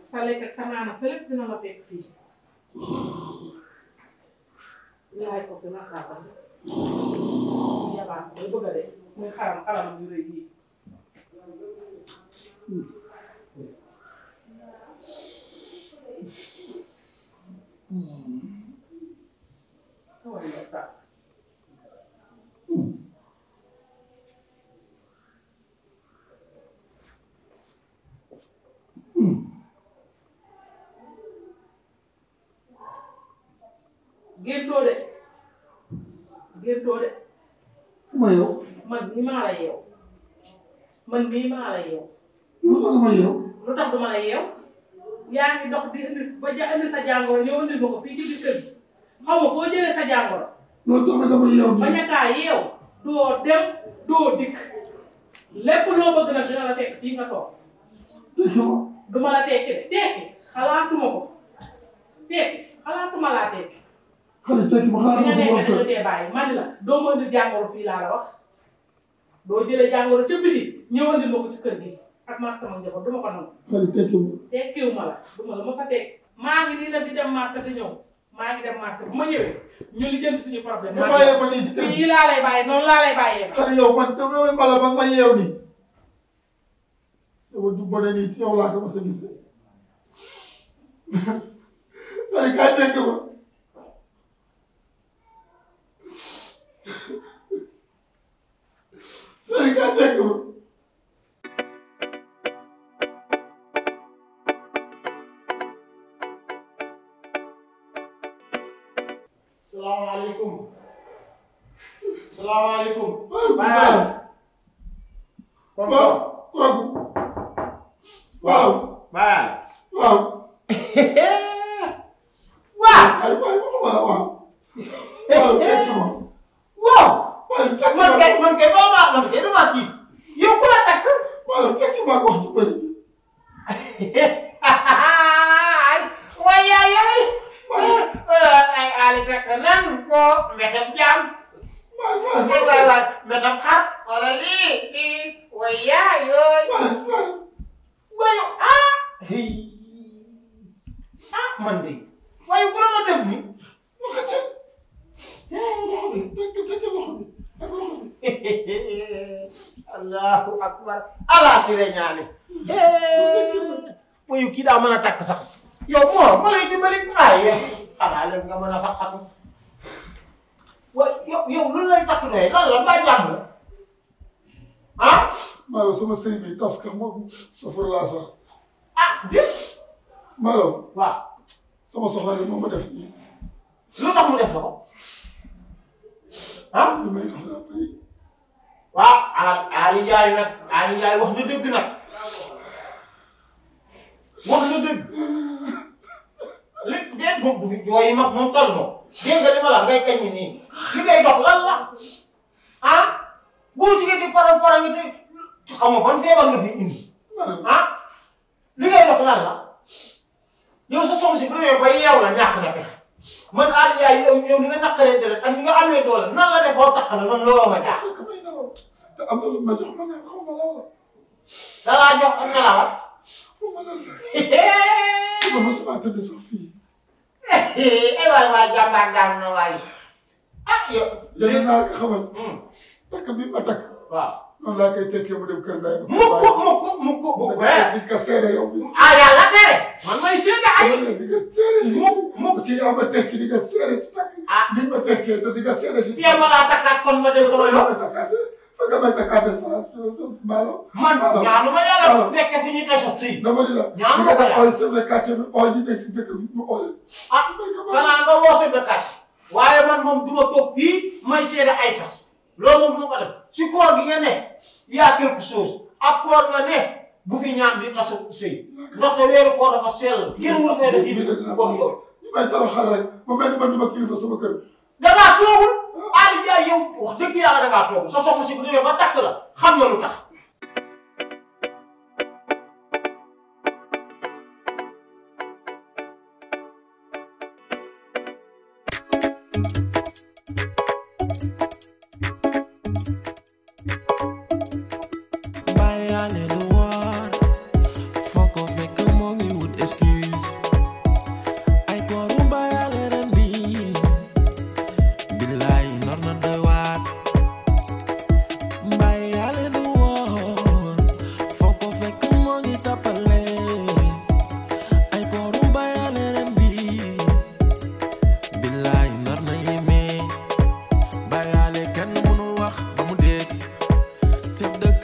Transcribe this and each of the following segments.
sa lekk ak sa naan sa lépp dina la fekk fii laay ko fi naqaatam yabaat day bëgg a de muy xaram yu rëy yi xawal nga sax géntoo de ma yow man mii maa la yeew lu tax duma la yeew yaa ngi dox di indi sa jàngoro ñëw indil ma ko fii ci biir kër gi xaw ma foo jëlee sa jàngoro loolu tamit dama yeew bañ a kaa yeew doo dem doo dikk lépp loo bëgg nag dina la fekk fii nga toog duma la tekki de tekki xalaatuma ko tekki xalaatuma laa tekki xale tekki ma xalaat ma sa borom kër tee bàyyi man la doo ma indil jàngoro fii laa la wax doo jëlee jàngoro ca biti ñëw indil ma ko ci kër gi ak maa sama njaboot duma ko nangu xale tekki ma tekkiwuma la duma la mos a tekki maa ngi nii nag di dem marché di ñëw maa ngi dem marché bu ma ñëwee ñu li jënd suñu problème nga bàyyee ma nii si kër fii laa lay bàyyi noonu laa lay bàyyee xale yow man damay mbala ba ma yeew nii dama du bone nii si yow laa ko mas a gis xale kaay tekki ma xale kaay tekki ma salaamaaleykum. waaw. Baal. waaw. waaw. ay waay waaw. waaw tekki ma. waaw. tekki ma man kay damaa tiit. yow ku la takk. waaw tekki ma wax ci bëri. waay yaay. ay Ali takk nan ko mbétem jaam. waay mbétem xar wala lii waay yaay yooyu. waay man de waaye ku la ma def ni loxo ca loxo bi tekki loxo bi ak loxo bi. allahu akbar ala sire ñaane. mooy kii daa mën a takk sax. yow moo ma lay dimbali ay xanaa leen nga mën a faqatu. waaye yow lu lay takk doy lan la mbaa jàmm la ah. Malo sama sëy bi tas ka moom safar laa sax. déet. Malo. waaw. sama soxla ne moom ma def nii. lu tax mu def la ko. li may dox daa bëri. waaw Ali Ndiaye nag Ali Ndiaye wax na dëgg nag. wax na dëgg. lépp déet moom du fi jooyi mag moom toll moom. dégg nga li ma la ngay kañ nii. li ngay dox lan la. boo jigéen di parang nga te xam nga ban feebar nga fi indi. li ngay dox lan la. yow sa soxna si bu demee ba yeew la ñàkk na pexe man Ali Ndiaye yow ni nga naqaree deret ak ni nga amee doole nan la def boo tax na man looloo ma jaax. fekk may nelaw te am na lu ma jox ma ne xaw ma lan la. da laa jox ak nelaw. xaw ma lan la. ma mosuma tëdd sax fii. waay jàmbaar daal na waay. yow. léegi naa la xamal. takk bi ma takk. waaw. noonu laa koy tekkee mu dem kër Ndeye. mukk bu di nga seede yow. yàlla tere. man may seede ay. di nga seede lii. mukk parce que yaa ma tekki di nga seede si takk. ni ma tekkee te di nga seede si. ma laa takkaat kon ma dem sama yoon. fa nga may takkaatee maalo. man ñaanu ma yàlla fekk fi ñu tasut si. dama di la. ñaanu ma ko yàlla ooy chef de quartier bi ooy ñi nekk si dëkk bi mu ooy. xanaa nga woo chef de quartier. waaye man moom du ma toog fii may seede ay tas. loolu moom moo ko def si koor gi nga ne y a quelque chose ak koor nga ne bu fi ñaan di tasu sëy ndax sa weeru koor dafa sell kenn wul fee def yi koor sooy ñu may toroxal rek ma mel ni man duma kilifa sama kër. dangaa toogul Aliou Ndiaye yow wax dëgg yàlla dangaa toogul sa soxna si bu demee ba takk la xam nga lu tax.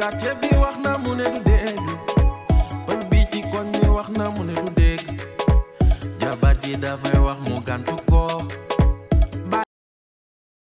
quartier bi wax na mu ne du dégg pël bi ci koñ bi wax na mu ne du dégg jabar ji dafay wax mu gàntu ko